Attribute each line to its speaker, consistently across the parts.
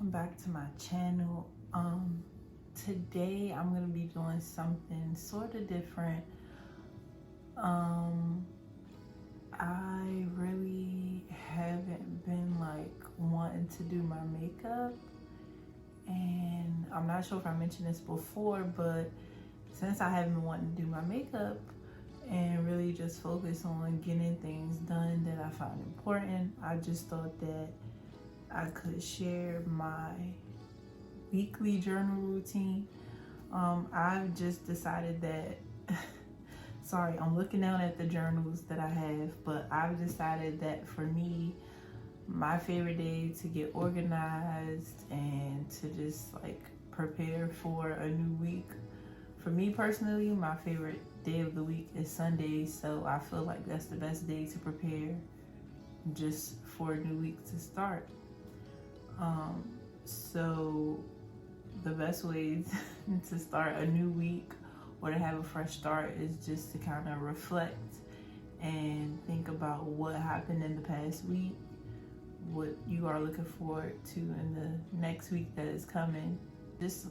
Speaker 1: welcome back to my channel. Today I'm gonna be doing something sort of different. I really haven't been wanting to do my makeup, and I'm not sure if I mentioned this before, but since I haven't been wanting to do my makeup and really just focus on getting things done that I found important, I just thought that I could share my weekly journal routine. I've just decided that sorry, I'm looking down at the journals that I have, but I've decided that for me, my favorite day to get organized and to just prepare for a new week, for me personally, my favorite day of the week is Sunday. So I feel like that's the best day to prepare just for a new week to start. So the best way to start a new week or to have a fresh start is just to kind of reflect and think about what happened in the past week, what you are looking forward to in the next week that is coming. It's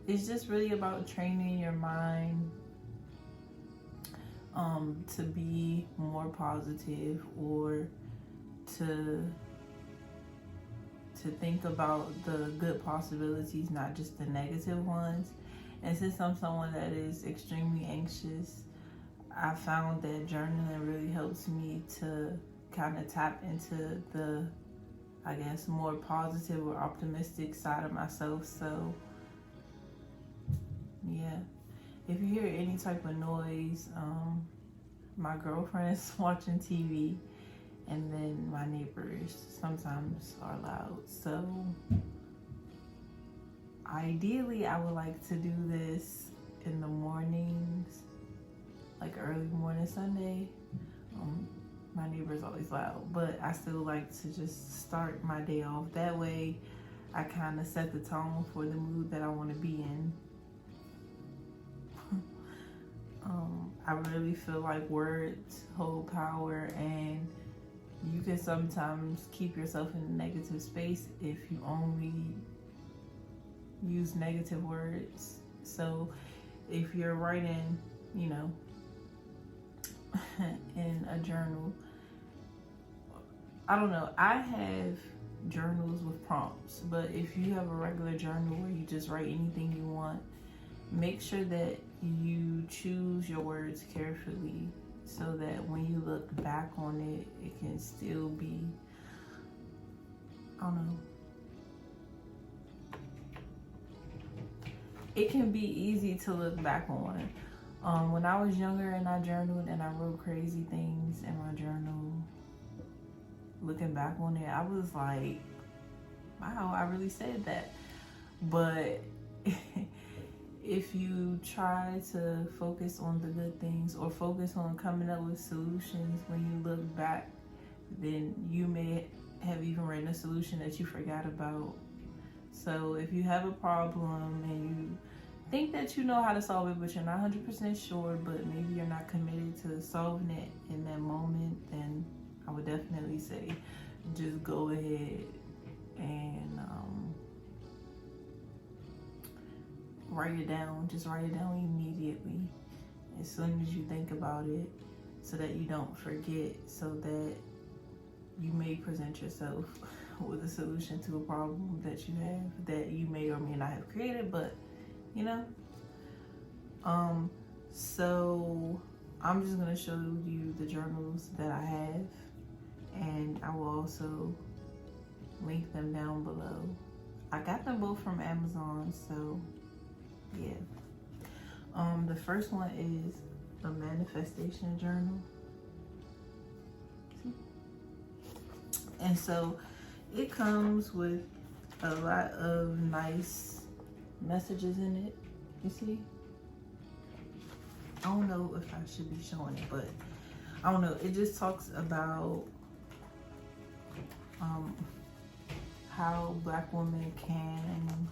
Speaker 1: just really about training your mind to be more positive, or to think about the good possibilities, not just the negative ones. And since I'm someone that is extremely anxious, I found that journaling really helps me to kind of tap into the, I guess, more positive or optimistic side of myself. So yeah, if you hear any type of noise, my girlfriend's watching TV, and then my neighbors sometimes are loud. So ideally I would like to do this in the mornings, like early morning Sunday. My neighbor's always loud, but I still like to just start my day off that way. I kind of set the tone for the mood that I want to be in. I really feel like words hold power, and you can sometimes keep yourself in a negative space if you only use negative words. So if you're writing, in a journal, I don't know, I have journals with prompts, but if you have a regular journal where you just write anything you want, make sure that you choose your words carefully, so that when you look back on it, it can still be, I don't know, it can be easy to look back on. When I was younger and I journaled and I wrote crazy things in my journal, looking back on it, I was like, wow, I really said that. But if you try to focus on the good things, or focus on coming up with solutions when you look back, then you may have even written a solution that you forgot about. So if you have a problem and you think that you know how to solve it, but you're not 100% sure, but maybe you're not committed to solving it in that moment, then I would definitely say just go ahead and write it down. Just write it down immediately as soon as you think about it, so that you don't forget, so that you may present yourself with a solution to a problem that you have, that you may or may not have created, but so I'm just gonna show you the journals that I have, and I will also link them down below. I got them both from Amazon, so yeah. The first one is a manifestation journal. And so it comes with a lot of nice messages in it. You see? I don't know if I should be showing it, but I don't know. It just talks about how Black women can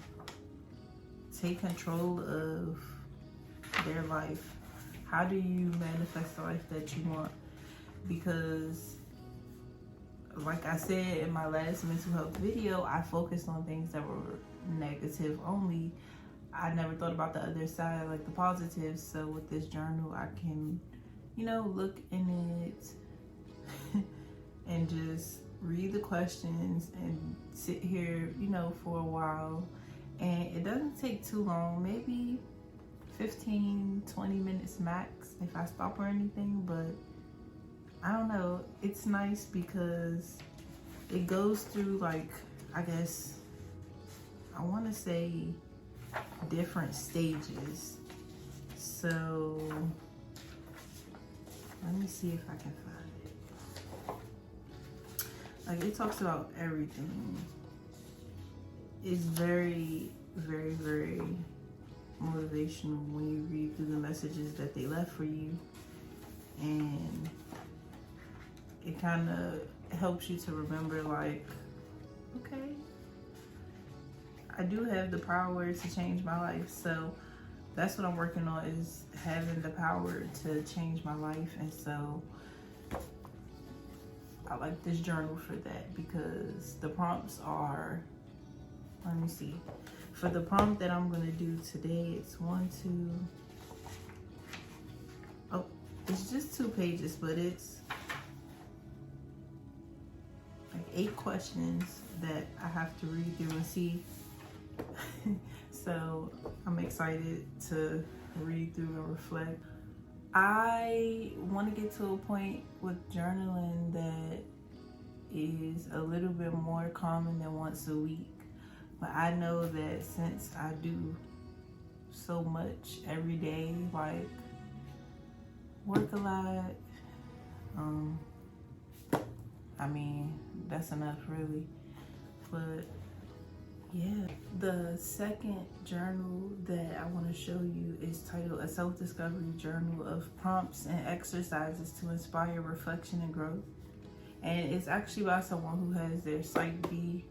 Speaker 1: take control of their life. How do you manifest the life that you want? Because like I said in my last mental health video, I focused on things that were negative only. I never thought about the other side, like the positives. So with this journal, I can, you know, look in it and just read the questions and sit here, you know, for a while. And it doesn't take too long, maybe 15-20 minutes max if I stop or anything. But I don't know, it's nice because it goes through, like, I guess I want to say different stages. So let me see if I can find it. Like, it talks about everything. It's very, very, very motivational when you read through the messages that they left for you, and it kind of helps you to remember, like, okay, I do have the power to change my life. So that's what I'm working on, is having the power to change my life. And so I like this journal for that, because the prompts are, let me see, for the prompt that I'm going to do today, it's it's just 2 pages, but it's like 8 questions that I have to read through and see. So I'm excited to read through and reflect. I want to get to a point with journaling that is a little bit more common than once a week. But I know that since I do so much every day, like work a lot, I mean, that's enough really. But yeah, the second journal that I want to show you is titled A Self-Discovery Journal of Prompts and Exercises to Inspire Reflection and Growth. And it's actually by someone who has their Psych B,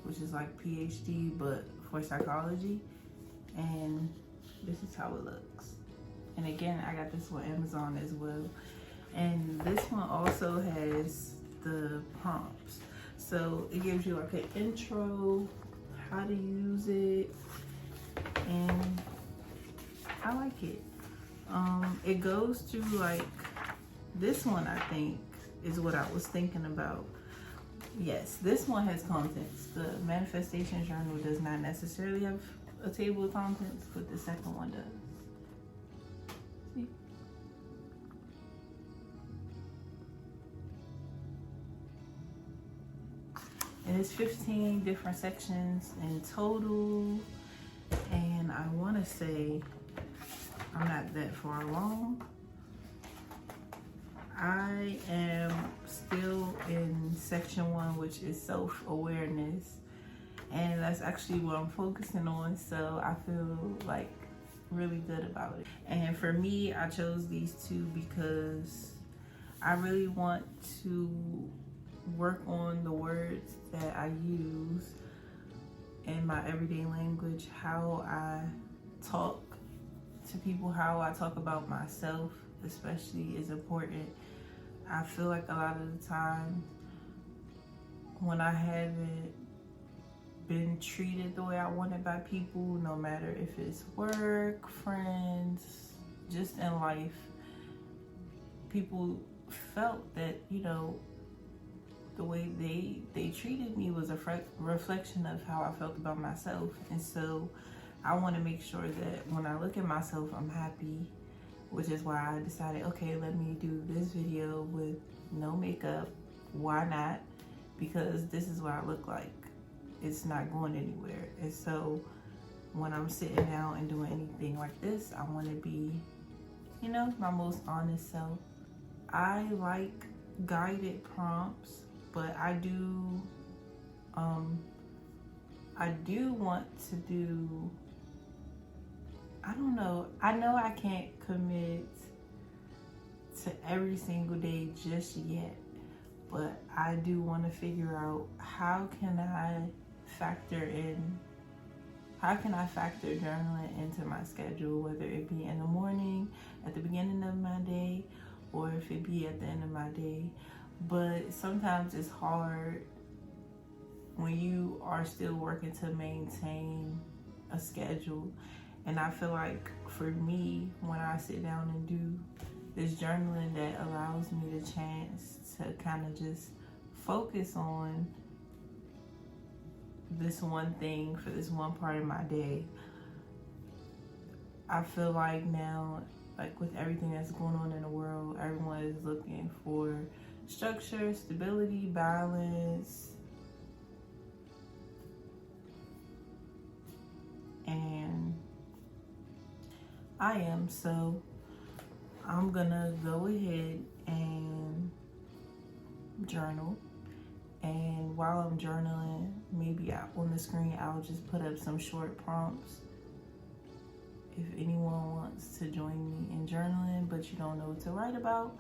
Speaker 1: which is like PhD, but for psychology. And this is how it looks. And again, I got this on Amazon as well. And this one also has the prompts. So it gives you like an intro, how to use it, and I like it. It goes through, like, this one I think is what I was thinking about. Yes, this one has contents. The manifestation journal does not necessarily have a table of contents, but the second one does. See? And it's 15 different sections in total. And I want to say I'm not that far along. I am still in section 1, which is self-awareness. And that's actually what I'm focusing on. So I feel like really good about it. And for me, I chose these 2 because I really want to work on the words that I use in my everyday language, how I talk to people, how I talk about myself especially is important. I feel like a lot of the time when I haven't been treated the way I wanted by people, no matter if it's work, friends, just in life, people felt that, you know, the way they treated me was a reflection of how I felt about myself. And so I want to make sure that when I look at myself, I'm happy, which is why I decided, okay, let me do this video with no makeup. Why not? Because this is what I look like. It's not going anywhere. And so when I'm sitting down and doing anything like this, I want to be, you know, my most honest self. I like guided prompts, but I do want to do, I don't know. I know I can't commit to every single day just yet, but I do want to figure out how can I factor journaling into my schedule, whether it be in the morning, at the beginning of my day, or if it be at the end of my day. but sometimes it's hard when you are still working to maintain a schedule. And I feel like for me, when I sit down and do this journaling, that allows me the chance to kind of just focus on this one thing for this one part of my day. I feel like now, like with everything that's going on in the world, everyone is looking for structure, stability, balance, and I am. So I'm gonna go ahead and journal. And while I'm journaling, maybe on the screen, I'll just put up some short prompts. If anyone wants to join me in journaling, but you don't know what to write about,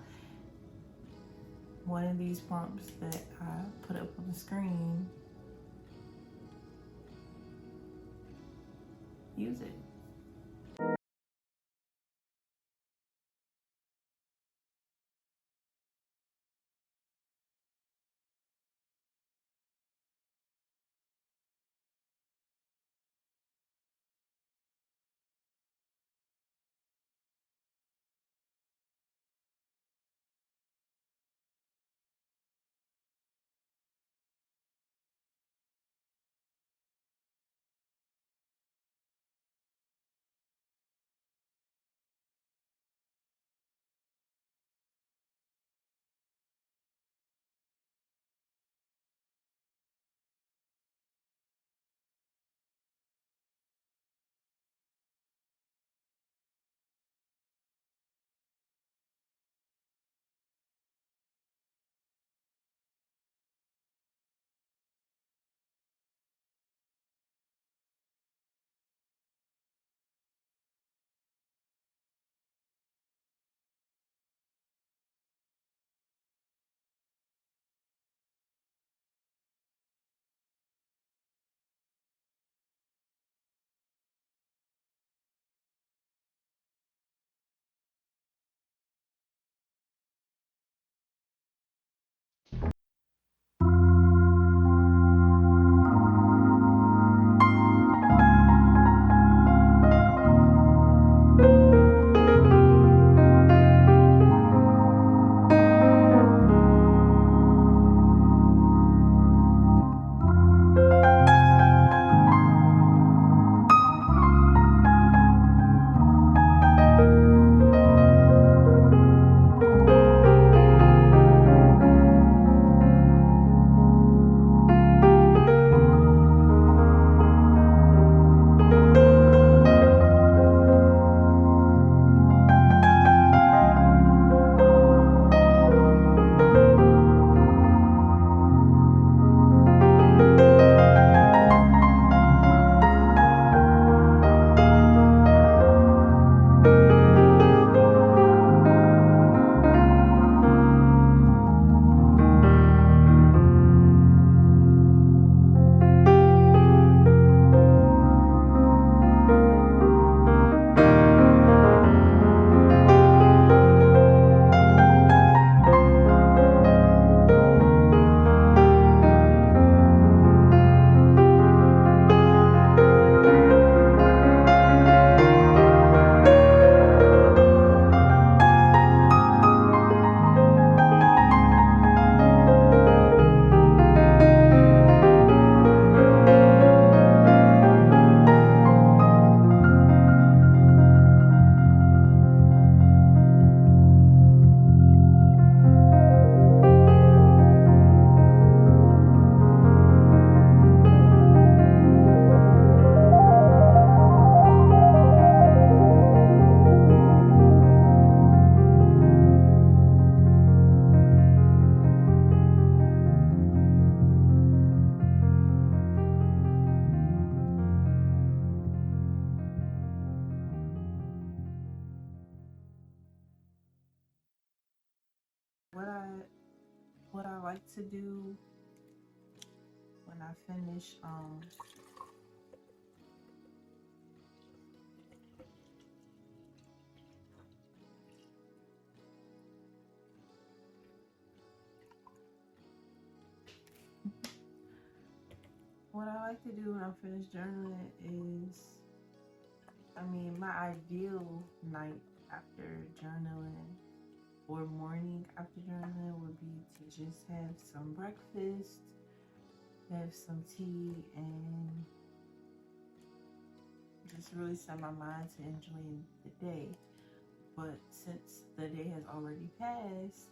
Speaker 1: one of these prompts that I put up on the screen, use it. What I what I like to do when I finish I like to do when I'm finished journaling is, my ideal night after journaling or morning after journaling would be to just have some breakfast, have some tea, and just really set my mind to enjoying the day. But since the day has already passed,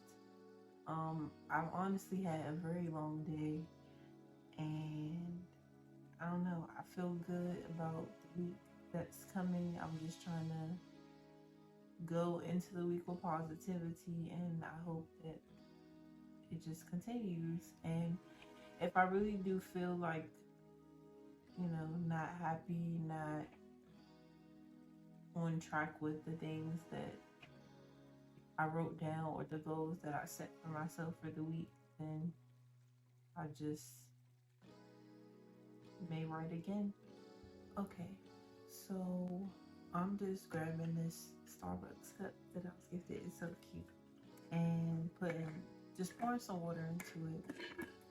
Speaker 1: I've honestly had a very long day, and I don't know, I feel good about the week that's coming. I'm just trying to go into the week with positivity, and I hope that it just continues. And if I really do feel like, not happy, not on track with the things that I wrote down or the goals that I set for myself for the week, then I just may write again. Okay, so I'm just grabbing this Starbucks cup that I was gifted. It's so cute. And just pouring some water into it.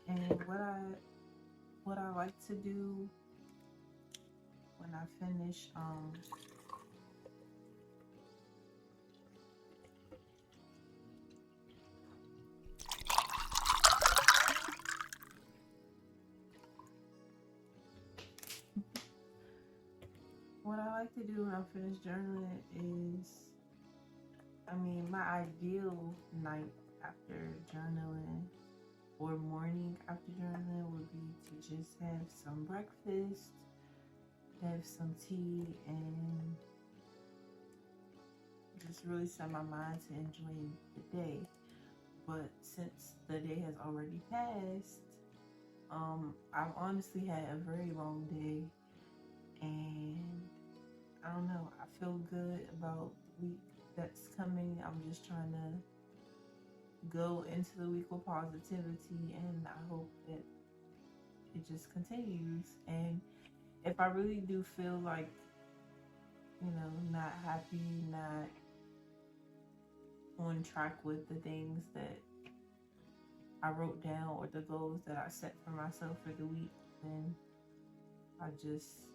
Speaker 1: And what I like to do when I finish, what I like to do when I'm finished journaling is, my ideal night after journaling or morning after journaling would be to just have some breakfast, have some tea, and just really set my mind to enjoying the day. But since the day has already passed, I've honestly had a very long day, and I don't know, I feel good about the week that's coming. I'm just trying to go into the week with positivity, and I hope that it just continues. And if I really do feel like, not happy, not on track with the things that I wrote down or the goals that I set for myself for the week, then I just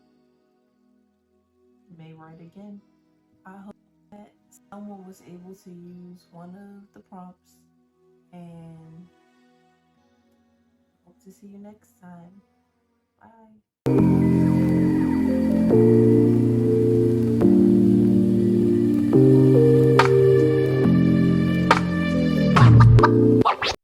Speaker 1: may write again. I hope that someone was able to use one of the prompts, and hope to see you next time. Bye.